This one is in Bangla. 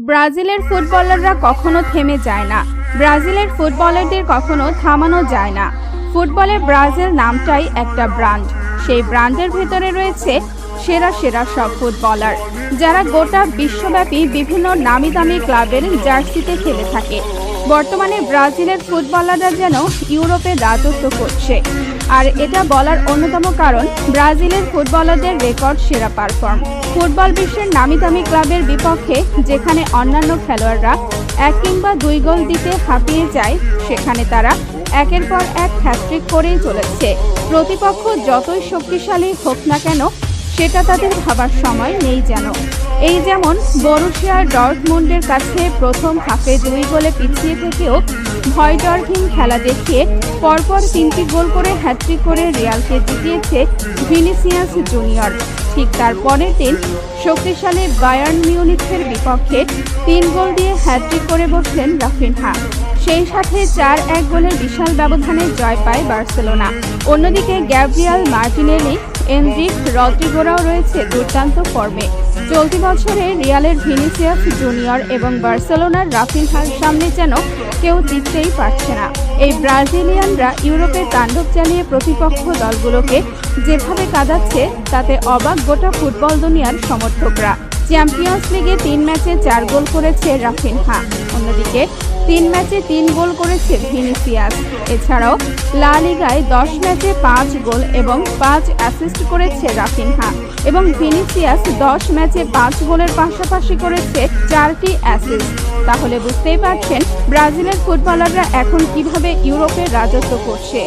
ব্রাজিলের ফুটবলাররা কখনো থেমে যায় না। ব্রাজিলের ফুটবলারদের কখনো থামানো যায় না। ফুটবলে ব্রাজিল নামটাই একটা ব্র্যান্ড। সেই ব্র্যান্ডের ভেতরে রয়েছে সেরা সেরা সব ফুটবলার, যারা গোটা বিশ্বব্যাপী বিভিন্ন নামি দামি ক্লাবের জার্সিতে খেলে থাকে। বর্তমানে ব্রাজিলের ফুটবলাররা যেন ইউরোপে রাজত্ব করছে। আর এটা বলার অন্যতম কারণ ব্রাজিলের ফুটবলারদের রেকর্ড সেরা পারফর্ম। ফুটবল বিশ্বের নামি দামি ক্লাবের বিপক্ষে যেখানে অন্যান্য খেলোয়াড়রা 1 কিংবা 2 গোল দিতে হাঁপিয়ে যায়, সেখানে তারা একের পর এক হ্যাট্রিক করেই চলেছে। প্রতিপক্ষ যতই শক্তিশালী হোক না কেন, সেটা তাদের ভাবার সময় নেই যেন। এই যেমন বরুসিয়া ডর্টমুন্ডের কাছে প্রথম হাফে 2 গোলে পিছিয়ে থেকেও ভয়ডরহীন খেলা দেখিয়ে পরপর 3টি গোল করে হ্যাট্রিক করে রিয়ালকে জিতিয়েছে ভিনিসিয়াস জুনিয়র। ঠিক তার পরের দিন শক্তিশালী বায়ার্ন মিউনিখের বিপক্ষে 3 গোল দিয়ে হ্যাট্রিক করে বসলেন রাফিনহা। সেই সাথে 4-1 গোলের বিশাল ব্যবধানে জয় পায় বার্সেলোনা। অন্যদিকে গ্যাব্রিয়েল মার্টিনেলি, এনরিক, রদ্রিগোরাও রয়েছে দুর্দান্ত ফর্মে। চলতি বছরে রিয়ালের ভিনিসিয়াস জুনিয়র এবং বার্সেলোনার রাফিনহার সামনে যেন কেউ টিকতেই পারছে না। এই ব্রাজিলিয়ানরা ইউরোপে তাণ্ডব চালিয়ে প্রতিপক্ষ দলগুলোকে যেভাবে কাঁদাচ্ছে, তাতে অবাক গোটা ফুটবল দুনিয়ার সমর্থকরা। চ্যাম্পিয়ন্স লিগে 3 ম্যাচে 4 গোল করেছে রাফিনহা। অন্যদিকে 3 ম্যাচে 3 গোল করেছে ভিনিসিয়াস। এছাড়াও লা লিগায় 10 ম্যাচে 5 গোল এবং 5 অ্যাসিস্ট করেছে রাফিনহা, এবং ভিনিসিয়াস 10 ম্যাচে 5 গোলের পাশাপাশি করেছে 4টি অ্যাসিস্ট। তাহলে বুঝতেই পারছেন ব্রাজিলের ফুটবলাররা এখন কিভাবে ইউরোপে রাজত্ব করছে।